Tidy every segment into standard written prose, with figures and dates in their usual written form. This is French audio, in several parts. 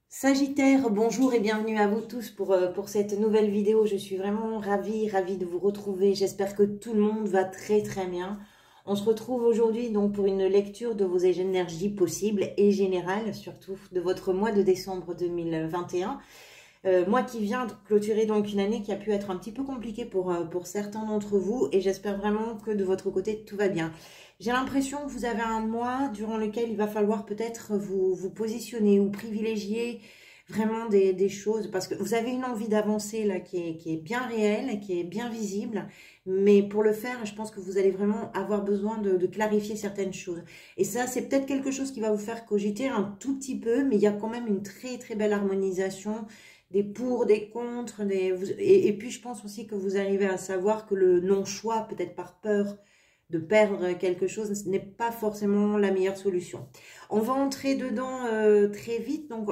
Sagittaire, bonjour et bienvenue à vous tous pour cette nouvelle vidéo. Je suis vraiment ravie de vous retrouver. J'espère que tout le monde va très bien. On se retrouve aujourd'hui donc pour une lecture de vos énergies possibles et générales, surtout de votre mois de décembre 2021. Moi qui viens de clôturer donc une année qui a pu être un petit peu compliquée pour certains d'entre vous, et j'espère vraiment que de votre côté tout va bien. J'ai l'impression que vous avez un mois durant lequel il va falloir peut-être vous positionner ou privilégier vraiment des choses, parce que vous avez une envie d'avancer là qui est bien réelle, qui est bien visible, mais pour le faire, je pense que vous allez vraiment avoir besoin de clarifier certaines choses. Et ça, c'est peut-être quelque chose qui va vous faire cogiter un tout petit peu, mais il y a quand même une très belle harmonisation, des pour, des contre, et puis je pense aussi que vous arrivez à savoir que le non-choix, peut-être par peur de perdre quelque chose, ce n'est pas forcément la meilleure solution. On va entrer dedans très vite. Donc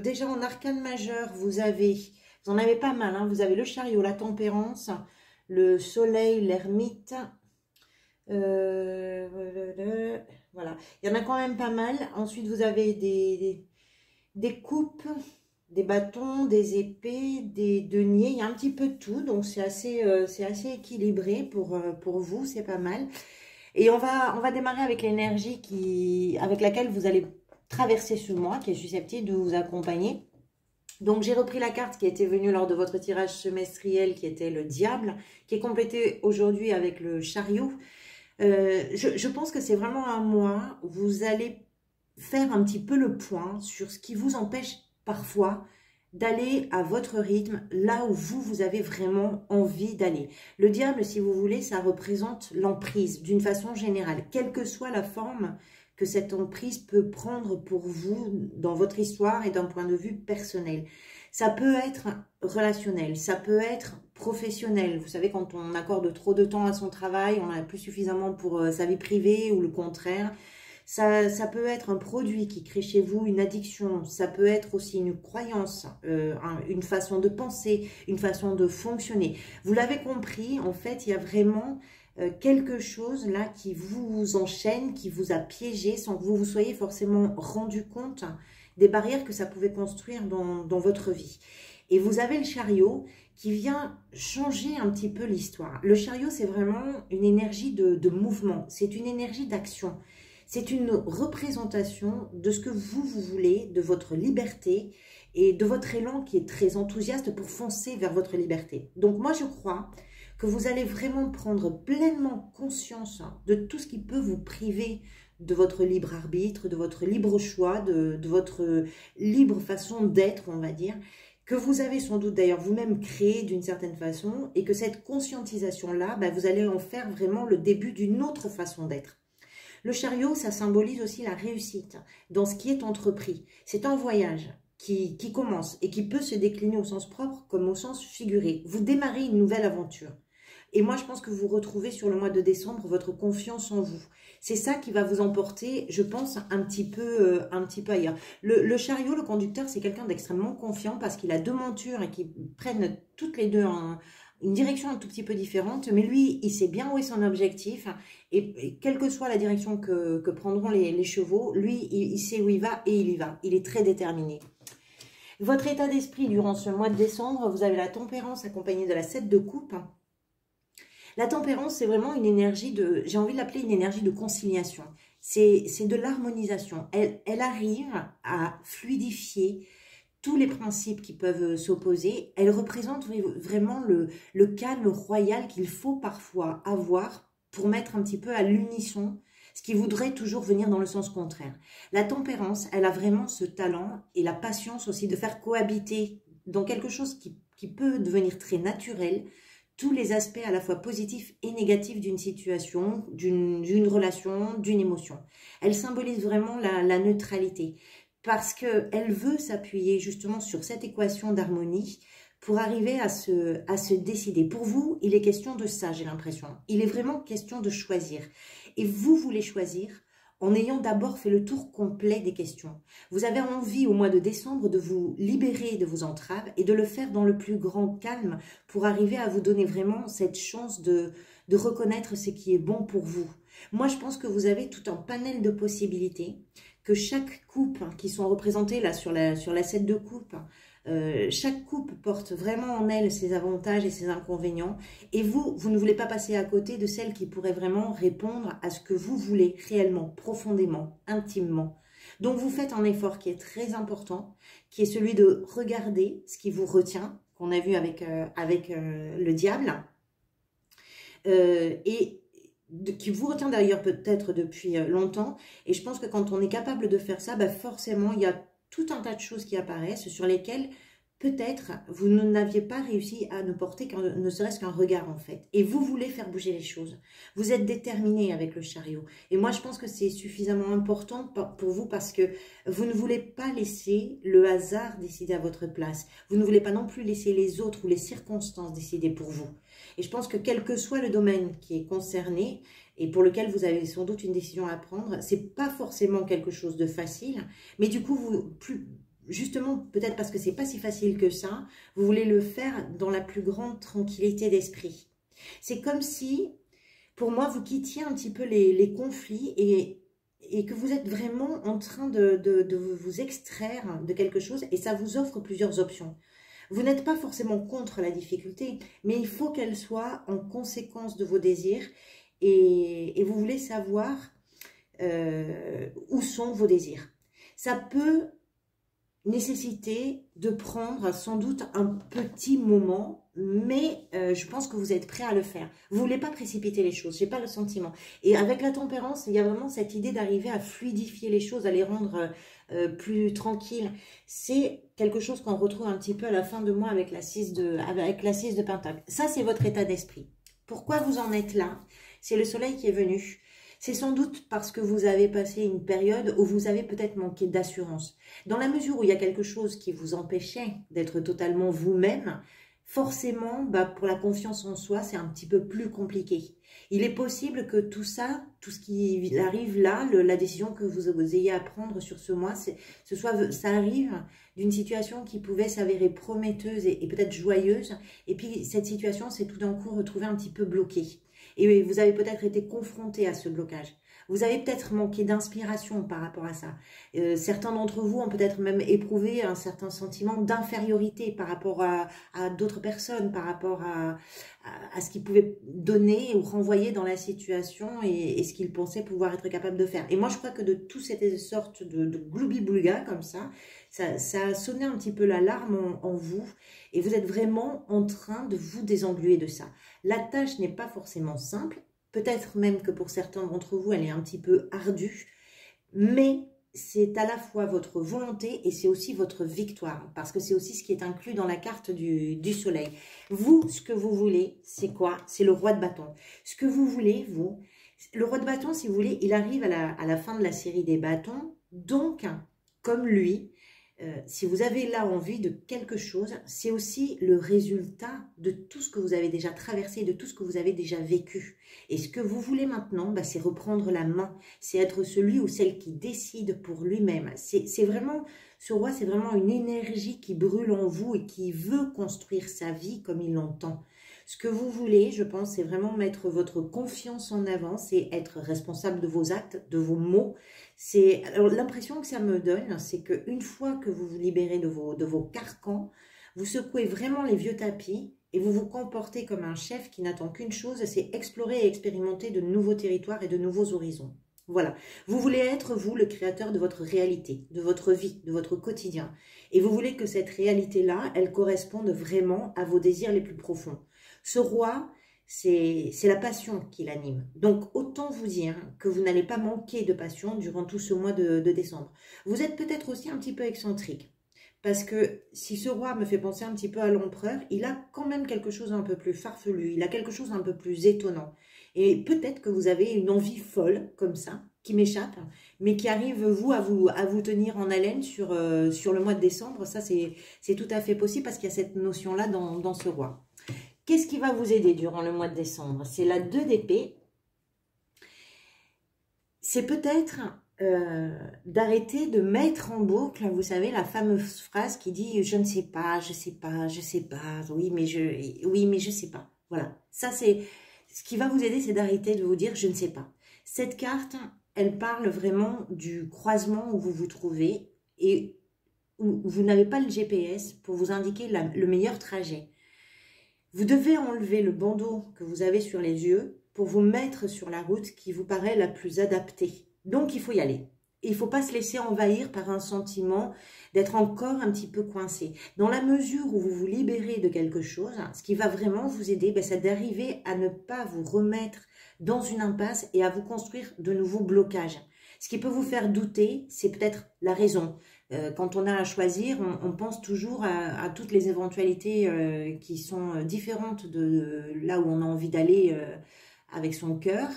déjà en arcane majeur, vous en avez pas mal, hein. Vous avez le chariot, la tempérance, le soleil, l'ermite. Voilà, il y en a quand même pas mal. Ensuite, vous avez des coupes, des bâtons, des épées, des deniers, il y a un petit peu de tout, donc c'est assez équilibré pour vous, c'est pas mal. Et on va démarrer avec l'énergie avec laquelle vous allez traverser ce mois, qui est susceptible de vous accompagner. Donc j'ai repris la carte qui était venue lors de votre tirage semestriel, qui était le diable, qui est complété aujourd'hui avec le chariot. Je pense que c'est vraiment un mois où vous allez faire un petit peu le point sur ce qui vous empêche parfois d'aller à votre rythme, là où vous avez vraiment envie d'aller. Le diable, si vous voulez, ça représente l'emprise d'une façon générale, quelle que soit la forme que cette emprise peut prendre pour vous dans votre histoire et d'un point de vue personnel. Ça peut être relationnel, ça peut être professionnel. Vous savez, quand on accorde trop de temps à son travail, on n'a plus suffisamment pour sa vie privée ou le contraire. Ça peut être un produit qui crée chez vous une addiction, ça peut être aussi une croyance, une façon de penser, une façon de fonctionner. Vous l'avez compris, en fait, il y a vraiment quelque chose là qui vous enchaîne, qui vous a piégé sans que vous vous soyez forcément rendu compte des barrières que ça pouvait construire dans votre vie. Et vous avez le chariot qui vient changer un petit peu l'histoire. Le chariot, c'est vraiment une énergie de mouvement, c'est une énergie d'action. C'est une représentation de ce que vous voulez, de votre liberté et de votre élan qui est très enthousiaste pour foncer vers votre liberté. Donc moi, je crois que vous allez vraiment prendre pleinement conscience de tout ce qui peut vous priver de votre libre arbitre, de votre libre choix, de votre libre façon d'être, on va dire, que vous avez sans doute d'ailleurs vous-même créé d'une certaine façon, et que cette conscientisation-là, vous allez en faire vraiment le début d'une autre façon d'être. Le chariot, ça symbolise aussi la réussite dans ce qui est entrepris. C'est un voyage qui commence et qui peut se décliner au sens propre comme au sens figuré. Vous démarrez une nouvelle aventure. Et moi, je pense que vous retrouvez sur le mois de décembre votre confiance en vous. C'est ça qui va vous emporter, je pense, un petit peu ailleurs. Le chariot, le conducteur, c'est quelqu'un d'extrêmement confiant parce qu'il a deux montures et qui prennent toutes les deux une direction un tout petit peu différente, mais lui, il sait bien où est son objectif, et quelle que soit la direction que prendront les chevaux, lui, il sait où il va et il y va. Il est très déterminé. Votre état d'esprit durant ce mois de décembre, vous avez la tempérance accompagnée de la 7 de coupe. La tempérance, c'est vraiment une énergie j'ai envie de l'appeler une énergie de conciliation. C'est de l'harmonisation. Elle arrive à fluidifier tous les principes qui peuvent s'opposer. Elle représente vraiment le calme royal qu'il faut parfois avoir pour mettre un petit peu à l'unisson ce qui voudrait toujours venir dans le sens contraire. La tempérance, elle a vraiment ce talent et la patience aussi de faire cohabiter dans quelque chose qui peut devenir très naturel tous les aspects à la fois positifs et négatifs d'une situation, d'une relation, d'une émotion. Elle symbolise vraiment la neutralité, parce qu'elle veut s'appuyer justement sur cette équation d'harmonie pour arriver à se décider. Pour vous, il est question de ça, j'ai l'impression. Il est vraiment question de choisir. Et vous voulez choisir en ayant d'abord fait le tour complet des questions. Vous avez envie au mois de décembre de vous libérer de vos entraves et de le faire dans le plus grand calme pour arriver à vous donner vraiment cette chance de reconnaître ce qui est bon pour vous. Moi, je pense que vous avez tout un panel de possibilités, que chaque coupe qui sont représentées là sur la 7 de coupe, chaque coupe porte vraiment en elle ses avantages et ses inconvénients. Et vous ne voulez pas passer à côté de celle qui pourrait vraiment répondre à ce que vous voulez réellement, profondément, intimement. Donc, vous faites un effort qui est très important, qui est celui de regarder ce qui vous retient, qu'on a vu avec le diable, qui vous retient d'ailleurs peut-être depuis longtemps. Et je pense que quand on est capable de faire ça, bah forcément, il y a tout un tas de choses qui apparaissent sur lesquelles peut-être vous n'aviez pas réussi à ne porter ne serait-ce qu'un regard en fait. Et vous voulez faire bouger les choses. Vous êtes déterminé avec le chariot. Et moi, je pense que c'est suffisamment important pour vous parce que vous ne voulez pas laisser le hasard décider à votre place. Vous ne voulez pas non plus laisser les autres ou les circonstances décider pour vous. Et je pense que quel que soit le domaine qui est concerné et pour lequel vous avez sans doute une décision à prendre, c'est pas forcément quelque chose de facile, mais du coup, justement, peut-être parce que c'est pas si facile que ça, vous voulez le faire dans la plus grande tranquillité d'esprit. C'est comme si, pour moi, vous quittiez un petit peu les conflits et que vous êtes vraiment en train de vous extraire de quelque chose et ça vous offre plusieurs options. Vous n'êtes pas forcément contre la difficulté, mais il faut qu'elle soit en conséquence de vos désirs et vous voulez savoir où sont vos désirs. Ça peut nécessiter de prendre sans doute un petit moment, mais je pense que vous êtes prêt à le faire. Vous ne voulez pas précipiter les choses, j'ai pas le sentiment. Et avec la tempérance, il y a vraiment cette idée d'arriver à fluidifier les choses, à les rendre plus tranquilles. C'est quelque chose qu'on retrouve un petit peu à la fin de mois avec la 6 de Pentacle. Ça, c'est votre état d'esprit. Pourquoi vous en êtes là? C'est le soleil qui est venu. C'est sans doute parce que vous avez passé une période où vous avez peut-être manqué d'assurance. Dans la mesure où il y a quelque chose qui vous empêchait d'être totalement vous-même, forcément, pour la confiance en soi, c'est un petit peu plus compliqué. Il est possible que tout ça, tout ce qui arrive là, la décision que vous ayez à prendre sur ce mois, ça arrive d'une situation qui pouvait s'avérer prometteuse et peut-être joyeuse. Et puis cette situation s'est tout d'un coup retrouvée un petit peu bloquée. Et vous avez peut-être été confronté à ce blocage. Vous avez peut-être manqué d'inspiration par rapport à ça. Certains d'entre vous ont peut-être même éprouvé un certain sentiment d'infériorité par rapport à d'autres personnes, par rapport à ce qu'ils pouvaient donner ou renvoyer dans la situation et ce qu'ils pensaient pouvoir être capables de faire. Et moi, je crois que de toutes ces sortes de gloubi-boulga comme ça a sonné un petit peu l'alarme en vous et vous êtes vraiment en train de vous désengluer de ça. La tâche n'est pas forcément simple. Peut-être même que pour certains d'entre vous, elle est un petit peu ardue, mais c'est à la fois votre volonté et c'est aussi votre victoire, parce que c'est aussi ce qui est inclus dans la carte du soleil. Vous, ce que vous voulez, c'est quoi? C'est le roi de bâton. Ce que vous voulez, vous, le roi de bâton, si vous voulez, il arrive à la fin de la série des bâtons, donc, comme lui, si vous avez là envie de quelque chose, c'est aussi le résultat de tout ce que vous avez déjà traversé, de tout ce que vous avez déjà vécu. Et ce que vous voulez maintenant, c'est reprendre la main, c'est être celui ou celle qui décide pour lui-même. C'est vraiment, ce roi, c'est vraiment une énergie qui brûle en vous et qui veut construire sa vie comme il l'entend. Ce que vous voulez, je pense, c'est vraiment mettre votre confiance en avant, c'est être responsable de vos actes, de vos mots. Alors l'impression que ça me donne, c'est qu'une fois que vous vous libérez de vos carcans, vous secouez vraiment les vieux tapis et vous vous comportez comme un chef qui n'attend qu'une chose, c'est explorer et expérimenter de nouveaux territoires et de nouveaux horizons. Voilà, vous voulez être, vous, le créateur de votre réalité, de votre vie, de votre quotidien. Et vous voulez que cette réalité-là, elle corresponde vraiment à vos désirs les plus profonds. Ce roi, c'est la passion qui l'anime. Donc, autant vous dire que vous n'allez pas manquer de passion durant tout ce mois de décembre. Vous êtes peut-être aussi un petit peu excentrique. Parce que si ce roi me fait penser un petit peu à l'empereur, il a quand même quelque chose un peu plus farfelu, il a quelque chose un peu plus étonnant. Et peut-être que vous avez une envie folle, comme ça, qui m'échappe, mais qui arrive, vous, à vous tenir en haleine sur le mois de décembre. Ça, c'est tout à fait possible parce qu'il y a cette notion-là dans ce roi. Qu'est-ce qui va vous aider durant le mois de décembre? C'est la 2 d'épée. c'est peut-être d'arrêter de mettre en boucle, vous savez, la fameuse phrase qui dit « je ne sais pas, je sais pas, je sais pas, oui, mais je sais pas ». Voilà, ça c'est ce qui va vous aider, c'est d'arrêter de vous dire « je ne sais pas ». Cette carte, elle parle vraiment du croisement où vous vous trouvez et où vous n'avez pas le GPS pour vous indiquer le meilleur trajet. Vous devez enlever le bandeau que vous avez sur les yeux pour vous mettre sur la route qui vous paraît la plus adaptée. Donc, il faut y aller. Il ne faut pas se laisser envahir par un sentiment d'être encore un petit peu coincé. Dans la mesure où vous vous libérez de quelque chose, ce qui va vraiment vous aider, c'est d'arriver à ne pas vous remettre dans une impasse et à vous construire de nouveaux blocages. Ce qui peut vous faire douter, c'est peut-être la raison. Quand on a à choisir, on pense toujours à toutes les éventualités qui sont différentes de là où on a envie d'aller avec son cœur.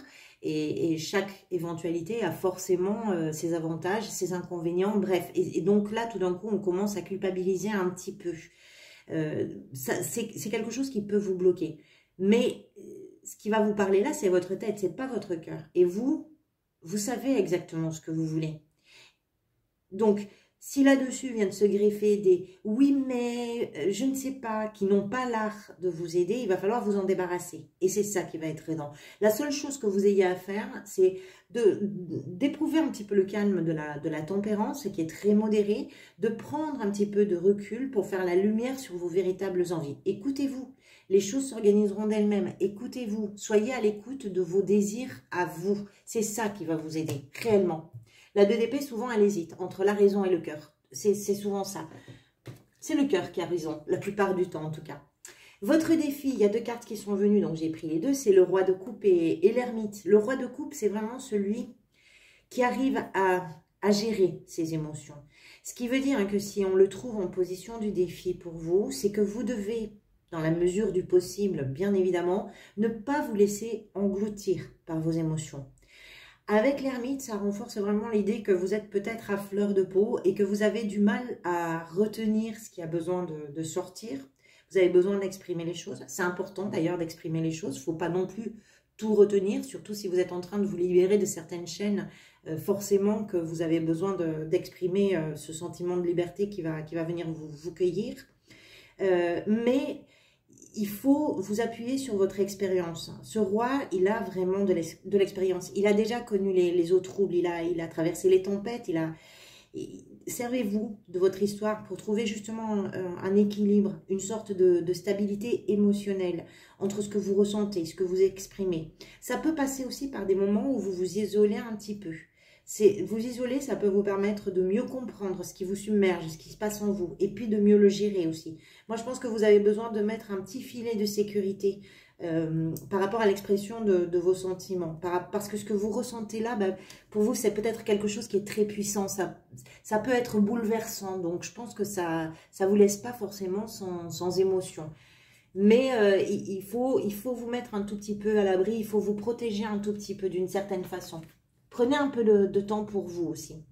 Et chaque éventualité a forcément ses avantages, ses inconvénients, bref. Et donc là, tout d'un coup, on commence à culpabiliser un petit peu. C'est quelque chose qui peut vous bloquer. Mais ce qui va vous parler là, c'est votre tête, c'est pas votre cœur. Et vous savez exactement ce que vous voulez. Donc, si là-dessus vient de se greffer des « oui, mais je ne sais pas », qui n'ont pas l'art de vous aider, il va falloir vous en débarrasser. Et c'est ça qui va être aidant. La seule chose que vous ayez à faire, c'est d'éprouver un petit peu le calme de la tempérance, qui est très modéré, de prendre un petit peu de recul pour faire la lumière sur vos véritables envies. Écoutez-vous, les choses s'organiseront d'elles-mêmes. Écoutez-vous, soyez à l'écoute de vos désirs à vous. C'est ça qui va vous aider, réellement. La 2 d'épée, souvent, elle hésite entre la raison et le cœur. C'est souvent ça. C'est le cœur qui a raison, la plupart du temps en tout cas. Votre défi, il y a 2 cartes qui sont venues, donc j'ai pris les 2. C'est le roi de coupe et l'ermite. Le roi de coupe, c'est vraiment celui qui arrive à gérer ses émotions. Ce qui veut dire que si on le trouve en position du défi pour vous, c'est que vous devez, dans la mesure du possible, bien évidemment, ne pas vous laisser engloutir par vos émotions. Avec l'ermite, ça renforce vraiment l'idée que vous êtes peut-être à fleur de peau et que vous avez du mal à retenir ce qui a besoin de sortir. Vous avez besoin d'exprimer les choses. C'est important d'ailleurs d'exprimer les choses. Il ne faut pas non plus tout retenir, surtout si vous êtes en train de vous libérer de certaines chaînes. Forcément que vous avez besoin d'exprimer ce sentiment de liberté qui va venir vous cueillir. Mais il faut vous appuyer sur votre expérience. Ce roi, il a vraiment de l'expérience. Il a déjà connu les eaux troubles, il a traversé les tempêtes. Servez-vous de votre histoire pour trouver justement un équilibre, une sorte de stabilité émotionnelle entre ce que vous ressentez, ce que vous exprimez. Ça peut passer aussi par des moments où vous vous isolez un petit peu. Vous isoler, ça peut vous permettre de mieux comprendre ce qui vous submerge, ce qui se passe en vous, et puis de mieux le gérer aussi. Moi, je pense que vous avez besoin de mettre un petit filet de sécurité par rapport à l'expression de vos sentiments. Parce que ce que vous ressentez là, pour vous, c'est peut-être quelque chose qui est très puissant. Ça peut être bouleversant, donc je pense que ça ne vous laisse pas forcément sans émotion. Mais il faut vous mettre un tout petit peu à l'abri, il faut vous protéger un tout petit peu d'une certaine façon. Prenez un peu de temps pour vous aussi.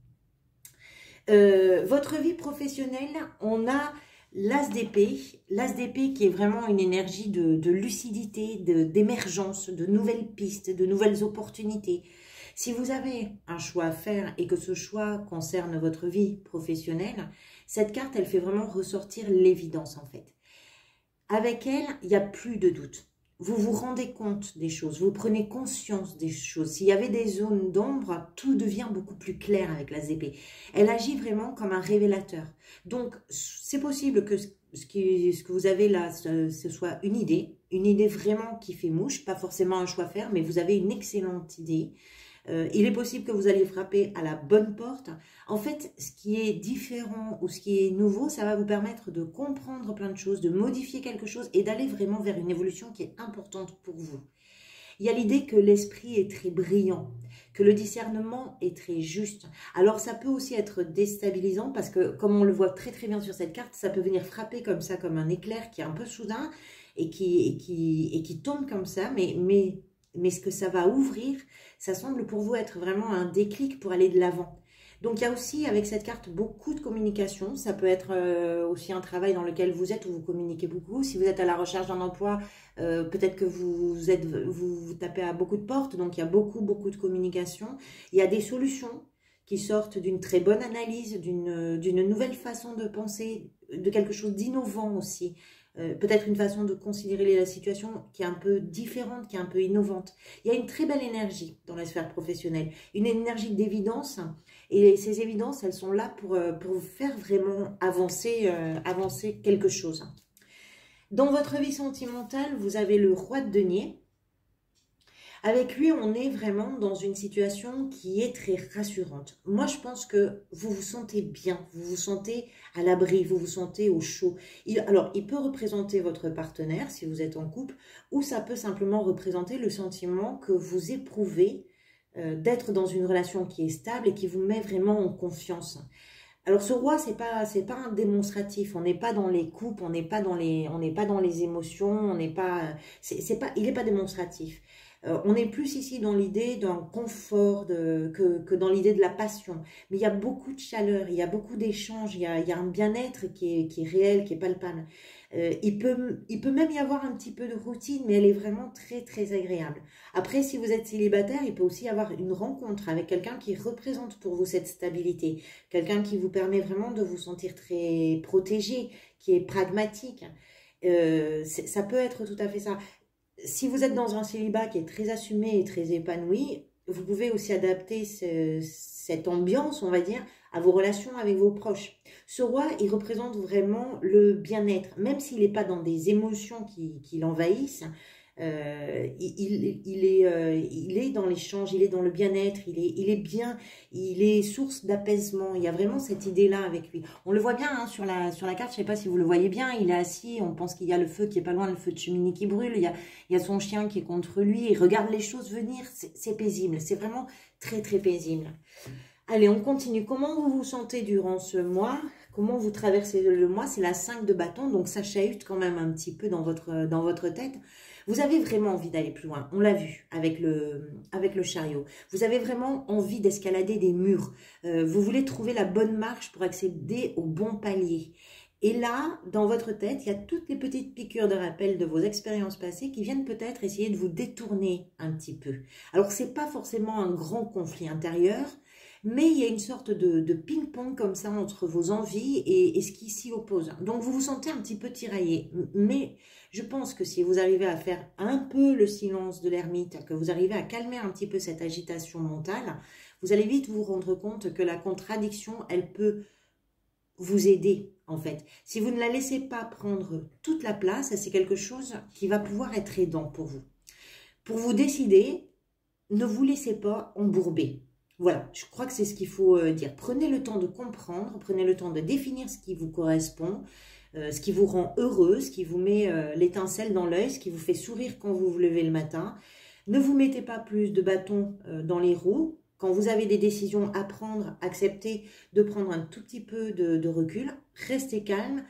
Votre vie professionnelle, on a l'as d'épée. L'as d'épée qui est vraiment une énergie de lucidité, d'émergence, de nouvelles pistes, de nouvelles opportunités. Si vous avez un choix à faire et que ce choix concerne votre vie professionnelle, cette carte, elle fait vraiment ressortir l'évidence en fait. Avec elle, il n'y a plus de doute. Vous vous rendez compte des choses, vous prenez conscience des choses. S'il y avait des zones d'ombre, tout devient beaucoup plus clair avec la épée. Elle agit vraiment comme un révélateur. Donc, c'est possible que ce que vous avez là, ce soit une idée vraiment qui fait mouche, pas forcément un choix à faire, mais vous avez une excellente idée. Il est possible que vous allez frapper à la bonne porte. En fait, ce qui est différent ou ce qui est nouveau, ça va vous permettre de comprendre plein de choses, de modifier quelque chose et d'aller vraiment vers une évolution qui est importante pour vous. Il y a l'idée que l'esprit est très brillant, que le discernement est très juste. Alors, ça peut aussi être déstabilisant parce que, comme on le voit très très bien sur cette carte, ça peut venir frapper comme ça, comme un éclair qui est un peu soudain et qui tombe comme ça, mais ce que ça va ouvrir, ça semble pour vous être vraiment un déclic pour aller de l'avant. Donc il y a aussi avec cette carte beaucoup de communication. Ça peut être aussi un travail dans lequel vous êtes où vous communiquez beaucoup. Si vous êtes à la recherche d'un emploi, peut-être que vous tapez à beaucoup de portes. Donc il y a beaucoup de communication. Il y a des solutions qui sortent d'une très bonne analyse, d'une nouvelle façon de penser, de quelque chose d'innovant aussi. Peut-être une façon de considérer la situation qui est un peu différente, qui est un peu innovante. Il y a une très belle énergie dans la sphère professionnelle, une énergie d'évidence, et ces évidences, elles sont là pour vous faire vraiment avancer quelque chose. Dans votre vie sentimentale, vous avez le roi de denier. Avec lui, on est vraiment dans une situation qui est très rassurante. Moi, je pense que vous vous sentez bien, vous vous sentez à l'abri, vous vous sentez au chaud. Alors, il peut représenter votre partenaire si vous êtes en couple, ou ça peut simplement représenter le sentiment que vous éprouvez d'être dans une relation qui est stable et qui vous met vraiment en confiance. Alors ce roi, c'est pas un démonstratif. On n'est pas dans les coupes, on n'est pas dans les émotions, on n'est pas, il n'est pas démonstratif. On est plus ici dans l'idée d'un confort que dans l'idée de la passion. Mais il y a beaucoup de chaleur, il y a beaucoup d'échanges, il y a un bien-être qui est réel, qui est palpable. Il peut même y avoir un petit peu de routine, mais elle est vraiment très agréable. Après, si vous êtes célibataire, il peut aussi y avoir une rencontre avec quelqu'un qui représente pour vous cette stabilité. Quelqu'un qui vous permet vraiment de vous sentir très protégé, qui est pragmatique. Ça peut être tout à fait ça. Si vous êtes dans un célibat qui est très assumé et très épanoui, vous pouvez aussi adapter cette ambiance, on va dire, à vos relations avec vos proches. Ce roi, il représente vraiment le bien-être, même s'il n'est pas dans des émotions qui l'envahissent. Il est dans l'échange, il est dans le bien-être, il est bien, il est source d'apaisement. Il y a vraiment cette idée-là avec lui. On le voit bien hein, sur la carte, je ne sais pas si vous le voyez bien, il est assis, on pense qu'il y a le feu qui est pas loin, le feu de cheminée qui brûle, il y a son chien qui est contre lui, il regarde les choses venir, c'est paisible, c'est vraiment très paisible. Allez, on continue. Comment vous vous sentez durant ce mois? Comment vous traversez le mois? C'est la 5 de bâton, donc ça chahute quand même un petit peu dans votre tête. Vous avez vraiment envie d'aller plus loin, on l'a vu avec le chariot. Vous avez vraiment envie d'escalader des murs. Vous voulez trouver la bonne marche pour accéder au bon palier. Et là, dans votre tête, il y a toutes les petites piqûres de rappel de vos expériences passées qui viennent peut-être essayer de vous détourner un petit peu. Alors, ce n'est pas forcément un grand conflit intérieur, mais il y a une sorte de ping-pong comme ça entre vos envies et ce qui s'y oppose. Donc, vous vous sentez un petit peu tiraillé. Mais je pense que si vous arrivez à faire un peu le silence de l'ermite, que vous arrivez à calmer un petit peu cette agitation mentale, vous allez vite vous rendre compte que la contradiction, elle peut vous aider, en fait. Si vous ne la laissez pas prendre toute la place, c'est quelque chose qui va pouvoir être aidant pour vous. Pour vous décider, ne vous laissez pas embourber. Voilà, je crois que c'est ce qu'il faut dire. Prenez le temps de comprendre, prenez le temps de définir ce qui vous correspond, ce qui vous rend heureux, ce qui vous met l'étincelle dans l'œil, ce qui vous fait sourire quand vous vous levez le matin. Ne vous mettez pas plus de bâtons dans les roues. Quand vous avez des décisions à prendre, acceptez de prendre un tout petit peu de recul. Restez calme.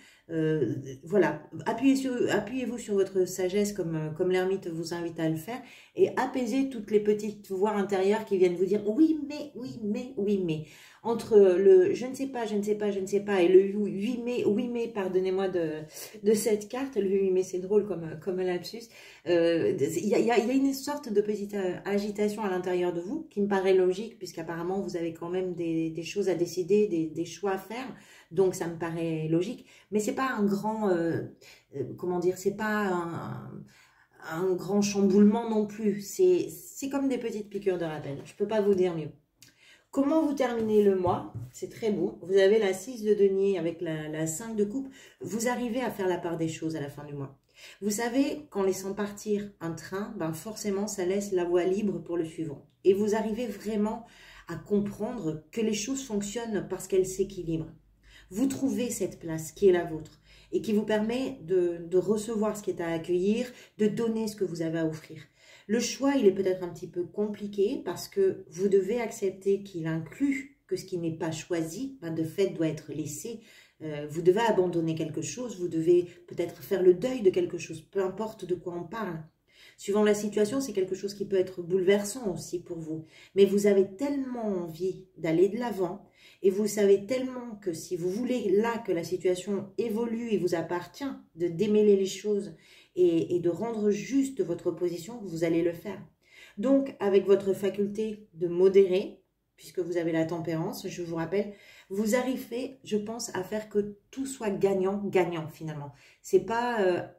Voilà, appuyez-vous sur votre sagesse comme l'ermite vous invite à le faire et apaisez toutes les petites voix intérieures qui viennent vous dire oui mais, oui mais, oui mais. Entre le je ne sais pas, je ne sais pas, je ne sais pas et le oui mais, pardonnez-moi de cette carte, le oui mais c'est drôle comme un lapsus, il y a une sorte de petite agitation à l'intérieur de vous qui me paraît logique puisqu'apparemment vous avez quand même des choses à décider, des choix à faire. Donc, ça me paraît logique. Mais c'est pas un grand, comment dire, c'est pas un grand chamboulement non plus. C'est comme des petites piqûres de rappel. Je peux pas vous dire mieux. Comment vous terminez le mois? C'est très beau. Vous avez la 6 de denier avec la 5 de coupe. Vous arrivez à faire la part des choses à la fin du mois. Vous savez, qu'en laissant partir un train, ben forcément, ça laisse la voie libre pour le suivant. Et vous arrivez vraiment à comprendre que les choses fonctionnent parce qu'elles s'équilibrent. Vous trouvez cette place qui est la vôtre et qui vous permet de recevoir ce qui est à accueillir, de donner ce que vous avez à offrir. Le choix, il est peut-être un petit peu compliqué parce que vous devez accepter qu'il inclut que ce qui n'est pas choisi, ben de fait, doit être laissé. Vous devez abandonner quelque chose, vous devez peut-être faire le deuil de quelque chose, peu importe de quoi on parle. Suivant la situation, c'est quelque chose qui peut être bouleversant aussi pour vous. Mais vous avez tellement envie d'aller de l'avant Et vous savez tellement que si vous voulez là que la situation évolue, il vous appartient de démêler les choses et de rendre juste votre position, vous allez le faire. Donc, avec votre faculté de modérer, puisque vous avez la tempérance, je vous rappelle, vous arrivez, je pense, à faire que tout soit gagnant-gagnant finalement. C'est pas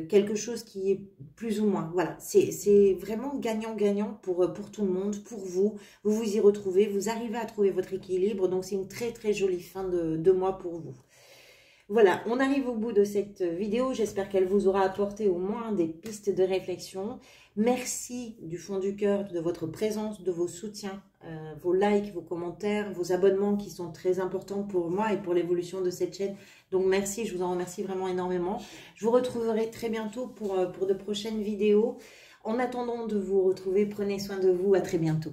quelque chose qui est plus ou moins. Voilà, c'est vraiment gagnant-gagnant pour tout le monde, pour vous. Vous vous y retrouvez, vous arrivez à trouver votre équilibre. Donc, c'est une très très jolie fin de mois pour vous. Voilà, on arrive au bout de cette vidéo. J'espère qu'elle vous aura apporté au moins des pistes de réflexion. Merci du fond du cœur de votre présence, de vos soutiens, vos likes, vos commentaires, vos abonnements qui sont très importants pour moi et pour l'évolution de cette chaîne. Donc merci, je vous en remercie vraiment énormément. Je vous retrouverai très bientôt pour de prochaines vidéos. En attendant de vous retrouver, prenez soin de vous. À très bientôt.